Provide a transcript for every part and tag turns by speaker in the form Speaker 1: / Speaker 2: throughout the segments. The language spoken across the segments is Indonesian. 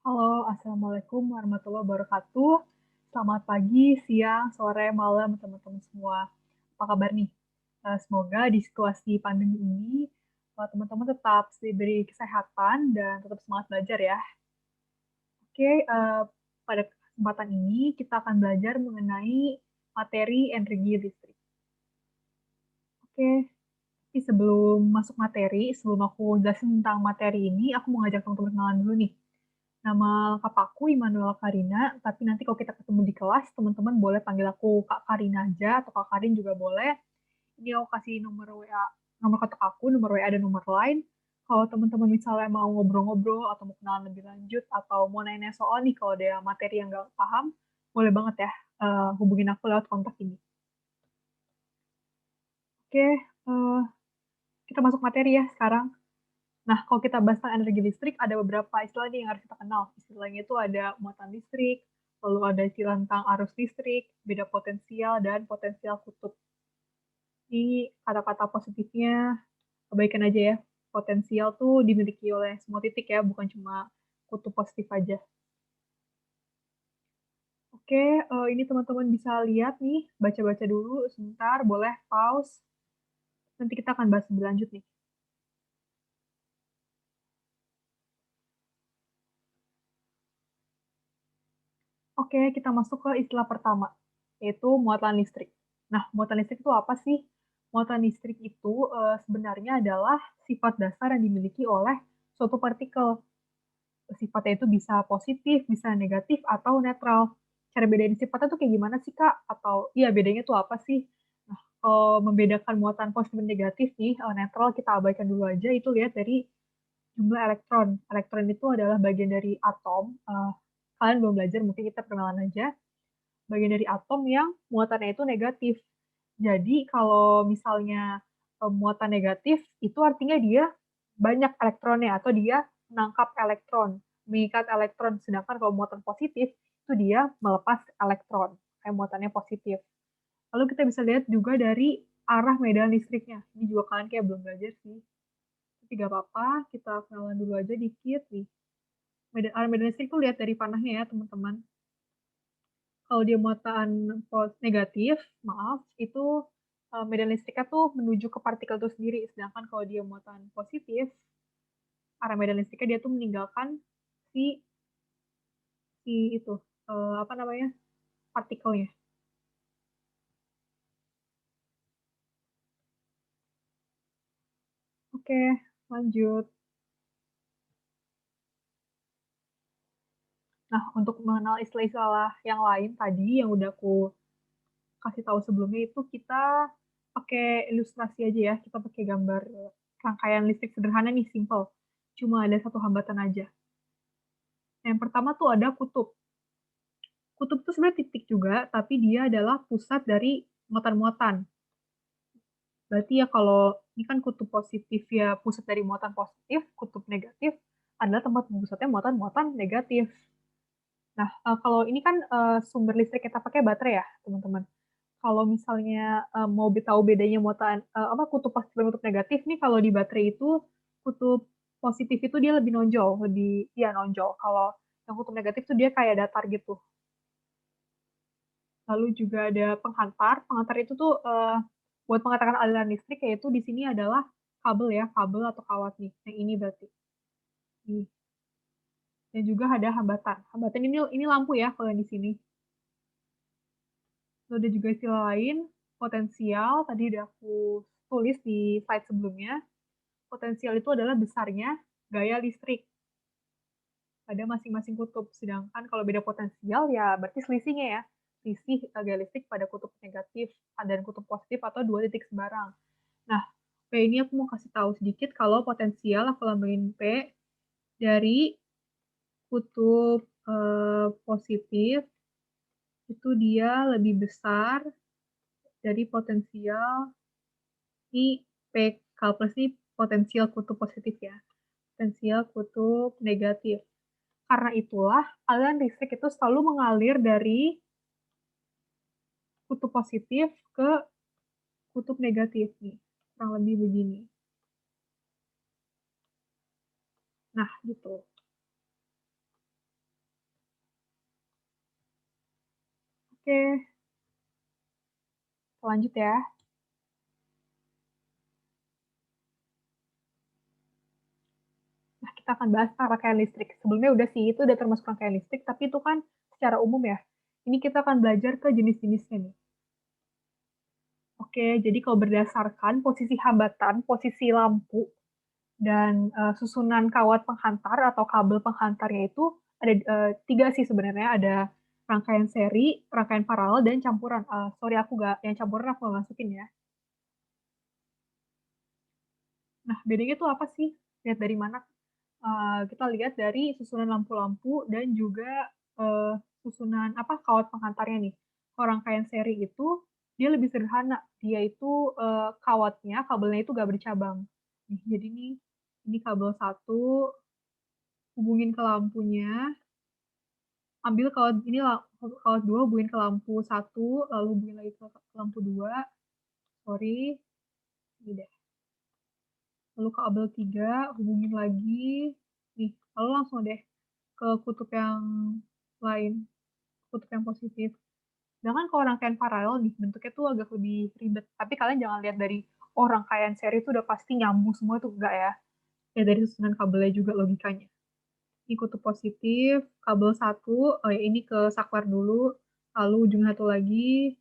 Speaker 1: Halo, Assalamualaikum warahmatullahi wabarakatuh. Selamat pagi, siang, sore, malam, teman-teman semua. Apa kabar nih? Semoga di situasi pandemi ini, teman-teman tetap diberi kesehatan dan tetap semangat belajar ya. Oke, pada kesempatan ini kita akan belajar mengenai materi energi listrik. Oke, tapi sebelum masuk materi, sebelum aku jelasin tentang materi ini, aku mau ngajak teman-teman kenalan dulu nih. Nama lengkap aku Immanuel Karina, tapi nanti kalau kita ketemu di kelas, teman-teman boleh panggil aku Kak Karina aja, atau Kak Karin juga boleh. Ini aku kasih nomor WA, nomor kontak aku, nomor WA dan nomor lain. Kalau teman-teman misalnya mau ngobrol-ngobrol, atau mau kenalan lebih lanjut, atau mau nanya soal nih, kalau ada materi yang nggak paham, boleh banget ya hubungin aku lewat kontak ini. Oke, kita masuk materi ya sekarang. Nah, kalau kita bahas tentang energi listrik, ada beberapa istilah nih yang harus kita kenal. Istilahnya itu ada muatan listrik, lalu ada istilah tentang arus listrik, beda potensial, dan potensial kutub. Ini kata-kata positifnya, kebaikan aja ya. Potensial tuh dimiliki oleh semua titik ya, bukan cuma kutub positif aja. Oke, ini teman-teman bisa lihat nih, baca-baca dulu sebentar, boleh pause. Nanti kita akan bahas lebih lanjut nih. Oke, kita masuk ke istilah pertama, yaitu muatan listrik. Nah, muatan listrik itu apa sih? Muatan listrik itu sebenarnya adalah sifat dasar yang dimiliki oleh suatu partikel. Sifatnya itu bisa positif, bisa negatif, atau netral. Cara bedain sifatnya tuh kayak gimana sih, Kak? Atau, iya, bedanya tuh apa sih? Nah, kalau membedakan muatan positif dan negatif nih, netral kita abaikan dulu aja, itu lihat dari jumlah elektron. Elektron itu adalah bagian dari atom. Kalian belum belajar, mungkin kita perkenalan aja bagian dari atom yang muatannya itu negatif. Jadi kalau misalnya muatan negatif, itu artinya dia banyak elektronnya atau dia menangkap elektron, mengikat elektron. Sedangkan kalau muatan positif, itu dia melepas elektron, kayak muatannya positif. Lalu kita bisa lihat juga dari arah medan listriknya. Ini juga kalian kayak belum belajar sih. Tapi gak apa-apa, kita kenalan dulu aja dikit nih. Arah medan listrik itu lihat dari panahnya ya, teman-teman. Kalau dia muatan negatif, maaf, itu medan listriknya tuh menuju ke partikel itu sendiri. Sedangkan kalau dia muatan positif, arah medan listriknya dia tuh meninggalkan si si itu apa namanya partikelnya. Oke, lanjut. Nah, untuk mengenal istilah-istilah yang lain tadi yang udah aku kasih tahu sebelumnya itu kita pakai ilustrasi aja ya. Kita pakai gambar rangkaian listrik sederhana nih, simple. Cuma ada satu hambatan aja. Yang pertama tuh ada kutub. Kutub itu sebenarnya titik juga, tapi dia adalah pusat dari muatan-muatan. Berarti ya kalau ini kan kutub positif ya pusat dari muatan positif, kutub negatif adalah tempat pusatnya muatan-muatan negatif. Nah, kalau ini kan sumber listrik kita pakai baterai ya, teman-teman. Kalau misalnya mau tahu bedanya muatan apa kutub positif dan kutub negatif nih, kalau di baterai itu kutub positif itu dia lebih nonjol, lebih ya nonjol. Kalau yang kutub negatif tuh dia kayak datar gitu. Lalu juga ada penghantar. Penghantar itu tuh buat mengatakan aliran listrik, yaitu di sini adalah kabel ya, kabel atau kawat nih. Yang ini berarti. Nih. Dan juga ada hambatan. Hambatan ini lampu ya kalau yang di sini. Lalu ada juga istilah lain, potensial. Tadi udah aku tulis di slide sebelumnya. Potensial itu adalah besarnya gaya listrik pada masing-masing kutub. Sedangkan kalau beda potensial ya berarti selisihnya ya. Selisih gaya listrik pada kutub negatif dan kutub positif atau dua titik sembarang. Nah, P ini aku mau kasih tahu sedikit kalau potensial aku lambangin P dari kutub positif itu dia lebih besar dari potensial ini P K plus ini potensial kutub positif ya. Potensial kutub negatif. Karena itulah aliran listrik itu selalu mengalir dari kutub positif ke kutub negatif nih. Kurang lebih begini. Nah, gitu. Oke, lanjut ya. Nah, kita akan bahas rangkaian listrik. Sebelumnya udah sih, itu udah termasuk rangkaian listrik, tapi itu kan secara umum ya. Ini kita akan belajar ke jenis-jenisnya nih. Oke, jadi kalau berdasarkan posisi hambatan, posisi lampu, dan susunan kawat penghantar atau kabel penghantarnya itu ada tiga sih sebenarnya. Ada rangkaian seri, rangkaian paralel, dan campuran. Sorry, aku nggak, yang campuran aku nggak masukin ya. Nah, bedanya itu apa sih? Lihat dari mana? Kita lihat dari susunan lampu-lampu dan juga eh, susunan apa kawat penghantarnya nih. Kalau rangkaian seri itu dia lebih sederhana. Dia itu kawatnya, kabelnya itu gak bercabang. Nih, jadi nih ini kabel satu, hubungin ke lampunya, ambil kawat ini kawat dua, hubungin ke lampu satu, lalu hubungin lagi ke lampu dua. Sorry, ini deh. Lalu kabel tiga, hubungin lagi. Nih, lalu langsung deh ke kutub yang lain, kutub yang positif. Sedangkan kalau rangkaian paralel nih, bentuknya tuh agak lebih ribet. Tapi kalian jangan lihat dari, oh rangkaian seri itu udah pasti nyambung semua tuh, enggak ya. Ya dari susunan kabelnya juga logikanya. Ini kutub positif, kabel satu, oh ya ini ke saklar dulu, lalu ujung satu lagi,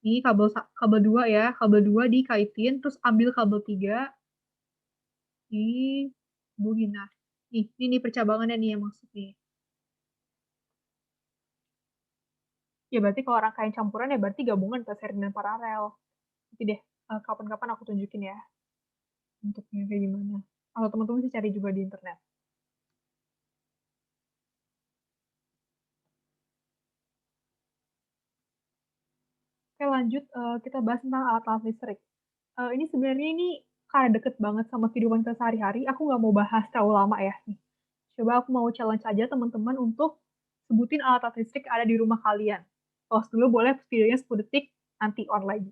Speaker 1: ini kabel dua ya, kabel dua dikaitin, terus ambil kabel tiga, ini hubungin. Nah, ini percabangannya nih yang maksud nih. Ya berarti kalau rangkaian campuran ya berarti gabungan ke seri dan paralel. Nanti deh, kapan-kapan aku tunjukin ya bentuknya kayak gimana. Atau teman-teman bisa cari juga di internet. Oke lanjut, kita bahas tentang alat-alat listrik. Ini sebenarnya ini karena deket banget sama kehidupan kita sehari-hari, aku nggak mau bahas terlalu lama ya. Nih, coba aku mau challenge aja teman-teman untuk sebutin alat-alat listrik ada di rumah kalian. Pause dulu boleh videonya 10 detik, nanti on lagi.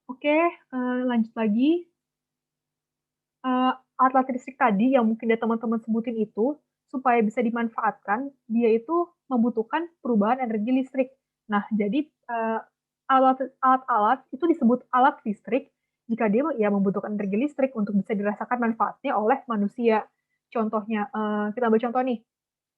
Speaker 1: Oke, lanjut lagi. Alat listrik tadi yang mungkin dari teman-teman sebutin itu, supaya bisa dimanfaatkan, dia itu membutuhkan perubahan energi listrik. Nah, jadi alat-alat itu disebut alat listrik jika dia ya membutuhkan energi listrik untuk bisa dirasakan manfaatnya oleh manusia. Contohnya, kita ambil contoh nih,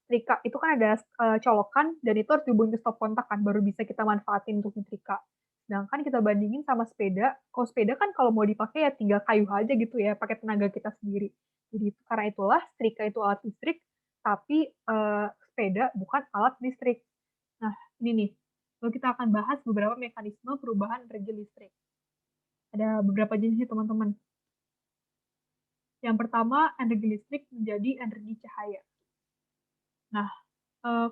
Speaker 1: setrika itu kan ada colokan dan itu harus dihubungin ke stop kontak kan baru bisa kita manfaatin untuk nyetrika. Sedangkan kita bandingin sama sepeda, kalau sepeda kan kalau mau dipakai ya tinggal kayu aja gitu ya, pakai tenaga kita sendiri. Jadi karena itulah setrika itu alat listrik, tapi sepeda bukan alat listrik. Nah, ini nih. Lalu kita akan bahas beberapa mekanisme perubahan energi listrik. Ada beberapa jenisnya teman-teman. Yang pertama, energi listrik menjadi energi cahaya. Nah,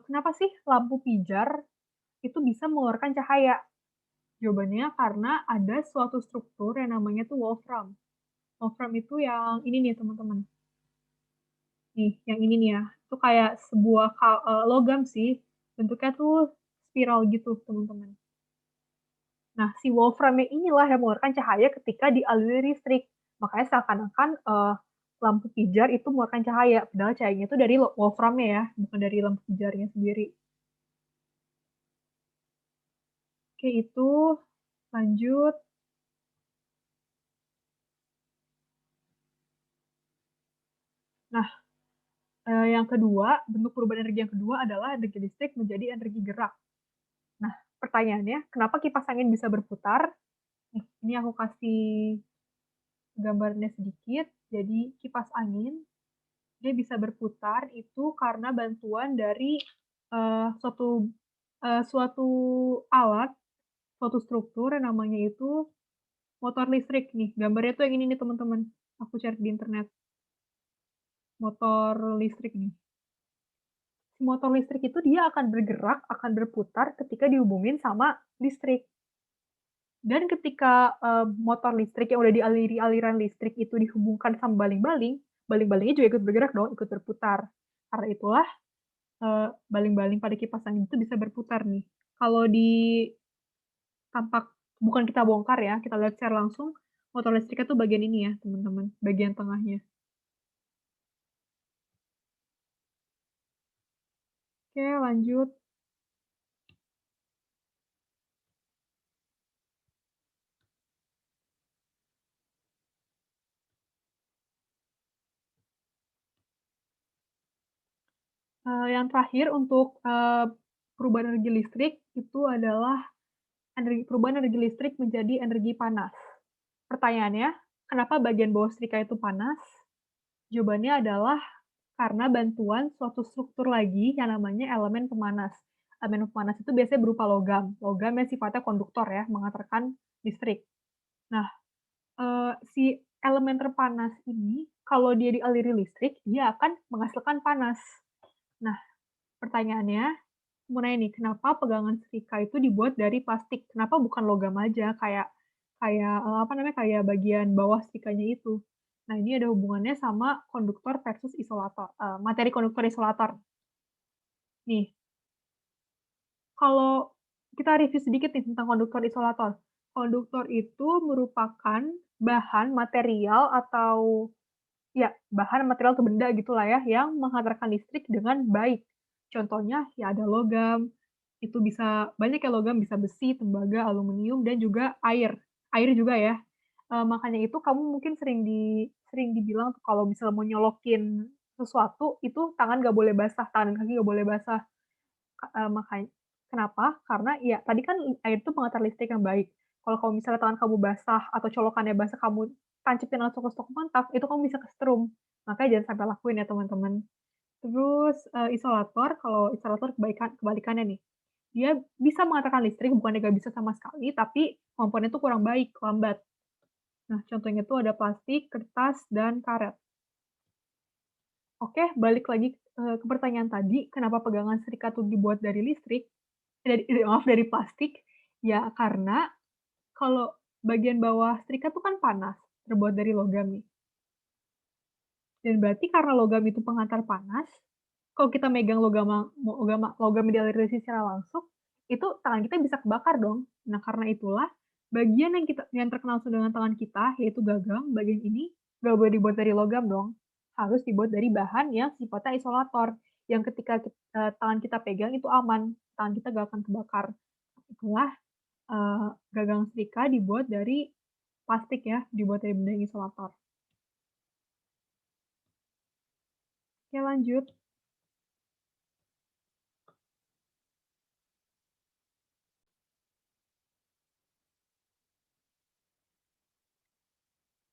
Speaker 1: kenapa sih lampu pijar itu bisa mengeluarkan cahaya? Jawabannya karena ada suatu struktur yang namanya tuh wolfram. Wolfram itu yang ini nih teman-teman. Nih, yang ini nih ya. Itu kayak sebuah logam sih. Bentuknya tuh spiral gitu teman-teman. Nah, si wolframnya inilah yang mengeluarkan cahaya ketika dialiri listrik. Makanya seakan-akan lampu pijar itu mengeluarkan cahaya. Padahal cahayanya itu dari wolframnya ya, bukan dari lampu pijarnya sendiri. Oke, itu lanjut. Nah, yang kedua, bentuk perubahan energi yang kedua adalah energi listrik menjadi energi gerak. Nah, pertanyaannya, kenapa kipas angin bisa berputar? Ini aku kasih gambarnya sedikit. Jadi, kipas angin, dia bisa berputar itu karena bantuan dari suatu suatu alat, suatu struktur yang namanya itu motor listrik nih. Gambarnya tuh yang ini nih teman-teman. Aku cari di internet. Motor listrik nih. Si motor listrik itu dia akan bergerak, akan berputar ketika dihubungin sama listrik. Dan ketika motor listrik yang udah dialiri aliran listrik itu dihubungkan sama baling-baling, baling-balingnya juga ikut bergerak dong, ikut berputar. Karena itulah baling-baling pada kipas angin itu bisa berputar nih. Kalau di tampak bukan kita bongkar ya, kita lihat secara langsung motor listriknya tuh bagian ini ya, teman-teman, bagian tengahnya. Oke, lanjut. Yang terakhir untuk, perubahan energi listrik itu adalah perubahan energi listrik menjadi energi panas. Pertanyaannya, kenapa bagian bawah setrika itu panas? Jawabannya adalah karena bantuan suatu struktur lagi yang namanya elemen pemanas. Elemen pemanas itu biasanya berupa logam. Logam yang sifatnya konduktor ya, mengantarkan listrik. Nah, si elemen terpanas ini kalau dia dialiri listrik, dia akan menghasilkan panas. Nah, pertanyaannya, mau nanya nih, kenapa pegangan setrika itu dibuat dari plastik? Kenapa bukan logam aja kayak kayak, apa namanya, kayak bagian bawah setrikanya itu? Nah, ini ada hubungannya sama konduktor versus isolator, materi konduktor isolator. Nih, kalau kita review sedikit nih tentang konduktor isolator. Konduktor itu merupakan bahan material atau ya, bahan material atau benda gitulah ya, yang menghantarkan listrik dengan baik. Contohnya ya ada logam, itu bisa banyak ya logam, bisa besi, tembaga, aluminium, dan juga air. Air juga ya. Makanya itu kamu mungkin sering dibilang tuh kalau misalnya mau nyolokin sesuatu, itu tangan nggak boleh basah, tangan dan kaki nggak boleh basah. Kenapa? Karena ya tadi kan air itu pengantar listrik yang baik. Kalau kamu misalnya tangan kamu basah atau colokannya basah kamu tancapin langsung ke stok kontak, itu kamu bisa kesetrum. Makanya jangan sampai lakuin ya teman-teman. Terus, isolator, kalau isolator kebalikannya nih, dia bisa mengantarkan listrik, bukannya nggak bisa sama sekali, tapi komponennya itu kurang baik, lambat. Nah, contohnya tuh ada plastik, kertas, dan karet. Oke, balik lagi, ke pertanyaan tadi, kenapa pegangan serikat tuh dibuat dari listrik? Maaf, dari plastik, ya karena kalau bagian bawah serikat tuh kan panas, terbuat dari logam nih, dan berarti karena logam itu penghantar panas, kalau kita megang logam yang dialiri secara langsung, itu tangan kita bisa kebakar dong. Nah, karena itulah bagian yang terkena langsung dengan tangan kita, yaitu gagang, bagian ini nggak boleh dibuat dari logam dong, harus dibuat dari bahan yang sifatnya isolator, yang ketika tangan kita pegang itu aman, tangan kita nggak akan kebakar. Itulah gagang setrika dibuat dari plastik ya, dibuat dari benda yang isolator. Oke, lanjut.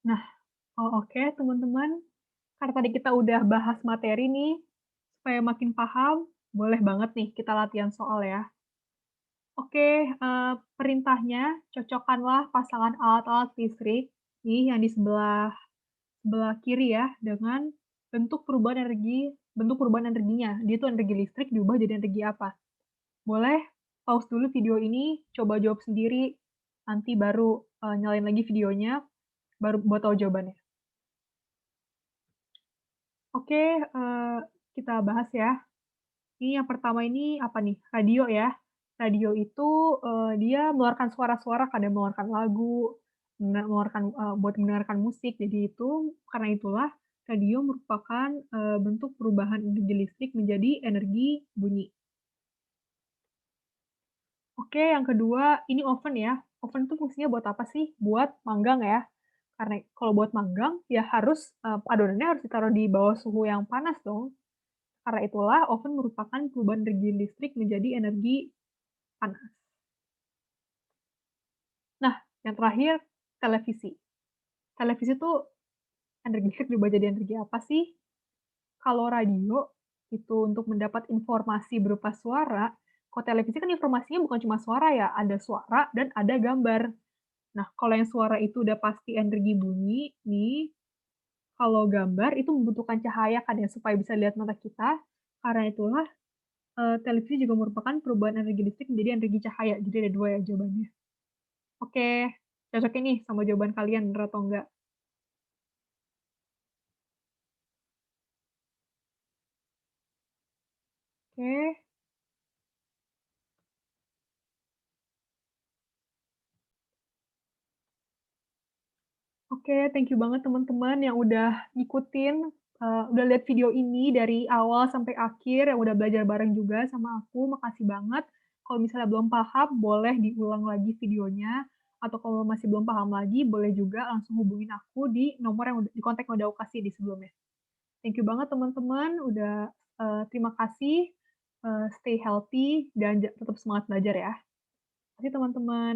Speaker 1: Nah, oke teman-teman, karena tadi kita udah bahas materi nih, supaya makin paham, boleh banget nih kita latihan soal ya. Oke, perintahnya cocokkanlah pasangan alat-alat listrik nih yang di sebelah sebelah kiri ya, dengan bentuk perubahan energinya. Dia tuh energi listrik diubah jadi energi apa. Boleh pause dulu video ini, coba jawab sendiri, nanti baru, nyalain lagi videonya, baru buat tahu jawabannya. Oke, kita bahas ya. Ini yang pertama ini apa nih, radio ya. Radio itu, dia mengeluarkan suara-suara, kadang mengeluarkan lagu, mengeluarkan, buat mendengarkan musik. Jadi itu karena itulah radio merupakan, bentuk perubahan energi listrik menjadi energi bunyi. Oke, yang kedua, ini oven ya. Oven tuh fungsinya buat apa sih? Buat manggang ya. Karena kalau buat manggang, ya harus, adonannya harus ditaruh di bawah suhu yang panas dong. Karena itulah oven merupakan perubahan energi listrik menjadi energi panas. Nah, yang terakhir, televisi. Televisi tuh energi listrik berubah jadi energi apa sih? Kalau radio, itu untuk mendapat informasi berupa suara, kalau televisi kan informasinya bukan cuma suara ya, ada suara dan ada gambar. Nah, kalau yang suara itu udah pasti energi bunyi nih, kalau gambar itu membutuhkan cahaya kan ya, supaya bisa lihat mata kita. Karena itulah, televisi juga merupakan perubahan energi listrik menjadi energi cahaya. Jadi ada 2 ya jawabannya. Oke, cocok ini sama jawaban kalian, bener atau enggak? Oke. Oke, thank you banget teman-teman yang udah ngikutin, udah lihat video ini dari awal sampai akhir, yang udah belajar bareng juga sama aku, makasih banget. Kalau misalnya belum paham, boleh diulang lagi videonya, atau kalau masih belum paham lagi, boleh juga langsung hubungin aku di nomor yang di kontak yang udah aku kasih di sebelumnya. Thank you banget teman-teman, terima kasih, stay healthy dan tetap semangat belajar ya. Makasih teman-teman.